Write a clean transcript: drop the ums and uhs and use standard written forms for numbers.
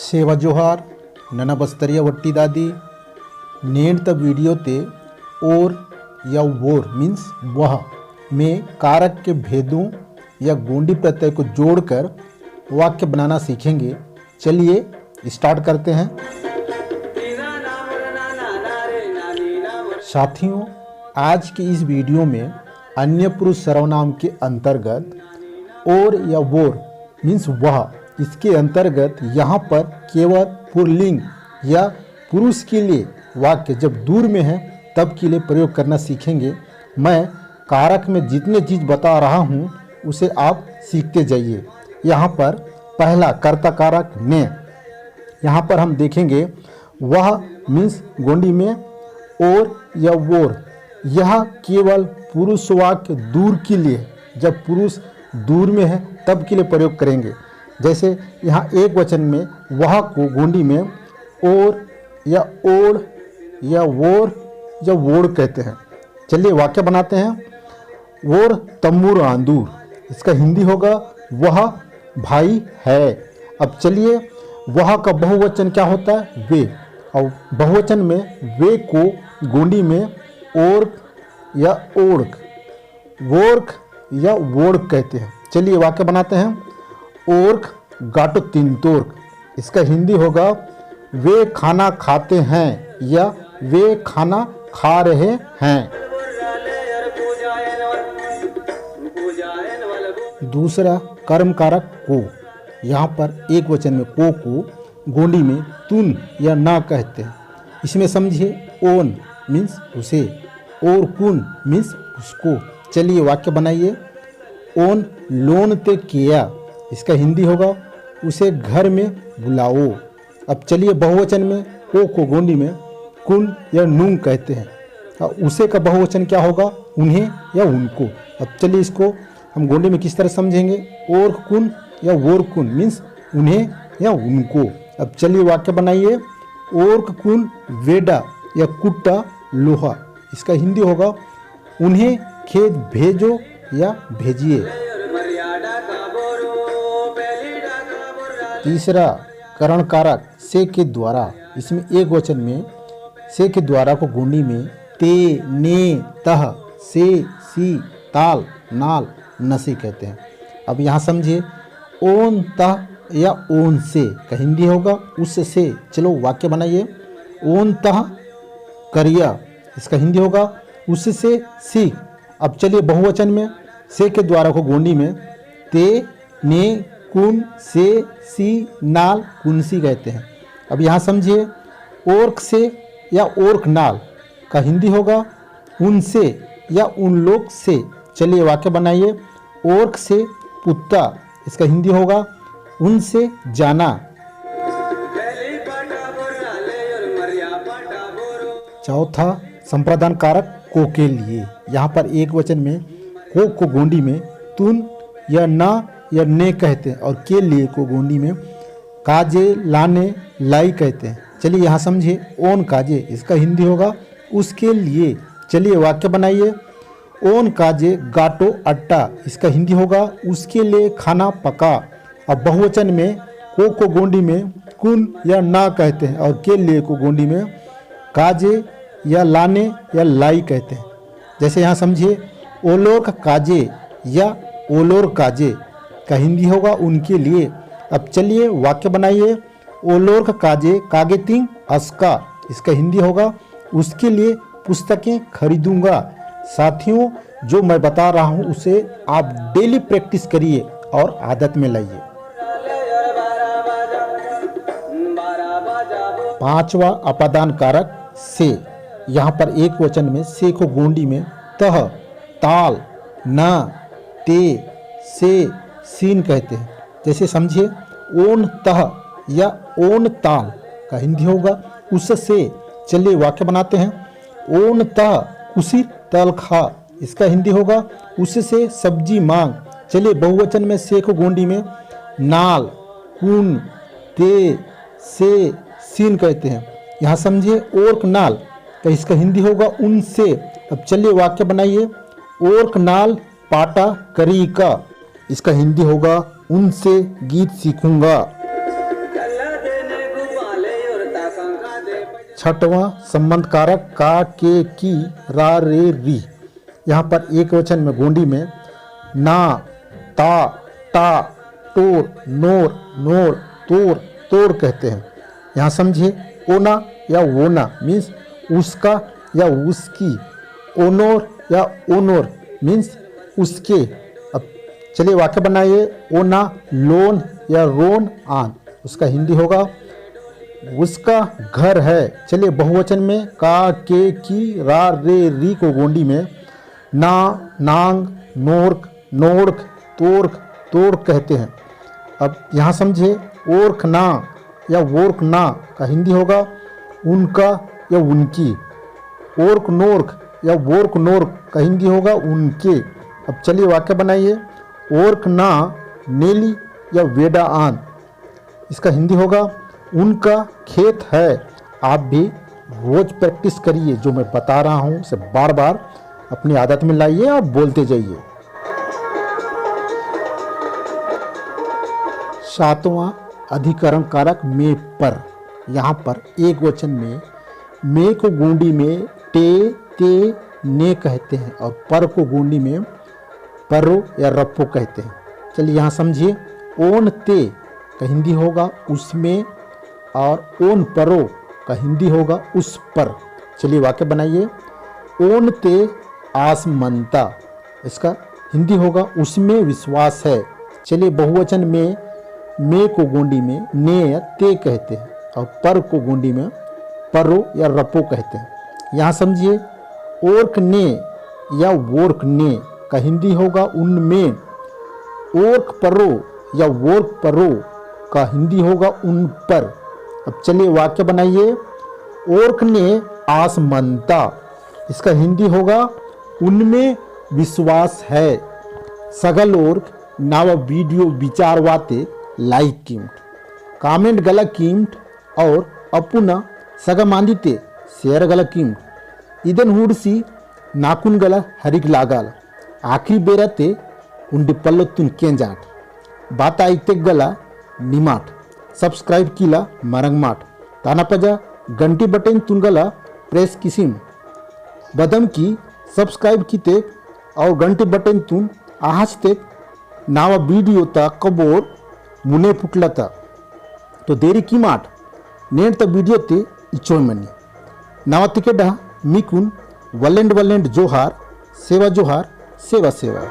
सेवा जोहार नना बस्तरिया वट्टी दादी नेण तक वीडियो ते और या वोर मीन्स वह में कारक के भेदों या गोंडी प्रत्यय को जोड़कर वाक्य बनाना सीखेंगे। चलिए स्टार्ट करते हैं। साथियों, आज की इस वीडियो में अन्य पुरुष सर्वनाम के अंतर्गत और या वोर मीन्स वह, इसके अंतर्गत यहाँ पर केवल पुल्लिंग या पुरुष के लिए वाक्य जब दूर में है तब के लिए प्रयोग करना सीखेंगे। मैं कारक में जितने चीज़ बता रहा हूँ उसे आप सीखते जाइए। यहाँ पर पहला कर्ता कारक ने, यहाँ पर हम देखेंगे वह मीन्स गोंडी में और या वोर, यह केवल पुरुष वाक्य दूर के लिए, जब पुरुष दूर में है तब के लिए प्रयोग करेंगे। जैसे यहाँ एक वचन में वह को गोंडी में और या ओढ़ या वोर या वोड़ कहते हैं। चलिए वाक्य बनाते हैं। वोर तम्बूर आंदूर, इसका हिंदी होगा वह भाई है। अब चलिए वह का बहुवचन क्या होता है? वे। और बहुवचन में वे को गोंडी में और या ओढ़ वोर्क या वोड़ कहते हैं। चलिए वाक्य बनाते हैं। ओर्क गाटो तीन तोर्क, इसका हिंदी होगा वे खाना खाते हैं या वे खाना खा रहे हैं। दूसरा कर्म कारक को, यहाँ पर एक वचन में को गोंडी में तुन या ना कहते हैं। इसमें समझिए ओन मीन्स उसे और कुन मीन्स उसको। चलिए वाक्य बनाइए। ओन लोन ते किया, इसका हिंदी होगा उसे घर में बुलाओ। अब चलिए बहुवचन में को गोंडी में कुन या नूंग कहते हैं। उसे का बहुवचन क्या होगा? उन्हें या उनको। अब चलिए इसको हम गोंडी में किस तरह समझेंगे? और कुन या वोर कुन मीन्स उन्हें या उनको। अब चलिए वाक्य बनाइए। ओर्क कुन वेडा या कुट्टा लोहा, इसका हिंदी होगा उन्हें खेत भेजो या भेजिए। तीसरा करण कारक से के द्वारा, इसमें एक वचन में से के द्वारा को गोंडी में ते, ने, तह, से, सी, ताल, नाल, नसी कहते हैं। अब यहाँ समझिए ओन तह या ओन से का हिंदी होगा उससे। चलो वाक्य बनाइए। ओन तह करिया, इसका हिंदी होगा उससे सीख। अब चलिए बहुवचन में से के द्वारा को गोंडी में ते, ने, कुन, से, सी, नाल, कुनसी कहते हैं। अब यहाँ समझिए ओर्क से या ओर्क नाल का हिंदी होगा उनसे या उन लोग से। चलिए वाक्य बनाइए। ओर्क से पुत्ता, इसका हिंदी होगा उनसे जाना। चौथा संप्रदान कारक को के लिए, यहाँ पर एक वचन में को गोंडी में तुन या ना या ने कहते हैं और के लिए को गोंडी में काजे, लाने, लाई कहते हैं। चलिए यहाँ समझिए ओन काजे, इसका हिंदी होगा उसके लिए। चलिए वाक्य बनाइए। ओन काजे गाटो अट्टा, इसका हिंदी होगा उसके लिए खाना पका। अब बहुवचन में को गोंडी में कुन या ना कहते हैं और के लिए को गोंडी में काजे या लाने या लाई कहते हैं। जैसे यहाँ समझिए ओलोर काजे या ओलोर काजे का हिंदी होगा उनके लिए। अब चलिए वाक्य बनाइए। ओलोर काजे कागेतिंग अस्का, इसका हिंदी होगा उसके लिए पुस्तकें खरीदूंगा। साथियों, जो मैं बता रहा हूँ उसे आप डेली प्रैक्टिस करिए और आदत में लाइए। पांचवा अपादान कारक से, यहाँ पर एक वचन में से को गोंडी में तह, ताल, ना, ते, से, सीन कहते हैं। जैसे समझिए ओन तह या ओन ताल का हिंदी होगा उससे। चलिए वाक्य बनाते हैं। ओन तह उसी तल खा, इसका हिंदी होगा उससे सब्जी मांग। चलिए बहुवचन में से को गोंडी में नाल, कुन, ते, से सीन कहते हैं। यहाँ समझिए ओर्क नाल, तो इसका हिंदी होगा उनसे। अब चलिए वाक्य बनाइए। ओर्क नाल पाटा करी का, इसका हिंदी होगा उनसे गीत सीखूंगा। छठवां संबंध कारक का, के, की, रा, रे, री। यहाँ पर एक वचन में गोंडी में ना, ता, टा, टोर, नोर, नोर, तोर, तोड़ कहते हैं। यहाँ समझिए ओना या वोना मीन्स उसका या उसकी, ओनोर या ओनोर मीन्स उसके। अब चलिए वाक्य बनाइए। ओना लोन या रोन आन, उसका हिंदी होगा उसका घर है। चलिए बहुवचन में का, के, की, रा, रे, री को गोंडी में ना, नांग, नोर्क, नोर्क, तोर्क, तोड़ कहते हैं। अब यहाँ समझिए ओर्क ना या वोर्क ना का हिंदी होगा उनका या उनकी। ओर्क नोर्क या वोर्क नोर्क का हिंदी होगा उनके। अब चलिए वाक्य बनाइए। ओर्क ना नेली या वेडा आन, इसका हिंदी होगा उनका खेत है। आप भी रोज प्रैक्टिस करिए, जो मैं बता रहा हूँ उसे बार बार अपनी आदत में लाइए और बोलते जाइए। सातवां अधिकरण कारक में पर। यहाँ पर एक वचन में में को गोंडी में टे, ते, ने कहते हैं और पर को गोंडी में परो या रप्पो कहते हैं। चलिए यहाँ समझिए। ओन ते का हिंदी होगा उसमें और ओन परो का हिंदी होगा उस पर। चलिए वाक्य बनाइए। ओन ते आस मनता, इसका हिंदी होगा उसमें विश्वास है। चलिए बहुवचन में को गोंडी में ने या ते कहते हैं और पर को गोंडी में परो या रपो कहते हैं। यहाँ समझिए ओर्क ने या वोर्क ने का हिंदी होगा उनमें। ओर्क परो या वोर्क परो का हिंदी होगा उन पर। अब चलिए वाक्य बनाइए। ओर्क ने आस मनता, इसका हिंदी होगा उनमें विश्वास है। सगल ओर्क नाव वीडियो विचार वाते लाइक कीमट, कामेंट गला कीमट और अपुना सगा मांदिते शेयर गला कीमट। इदन हुडसी नाकुन गला हरिक लागाल आखिरी बेरते उंडी पल्लतुन केंजाट बाता ऐकते गला निमाट सब्सक्राइब किला मरंग माट ताना पजा घंटी बटन तुनगला प्रेस किसिम बदम की सब्सक्राइब किते और घंटी बटन तुन आहजते नावा वीडियो ता कबोर मुने पुटलता तो देरी की माट नेट ता वीडियो ते इचोयमनी नावा तिकेडा मिकुन वलेंड जोहार सेवा जोहार सेवा सेवा।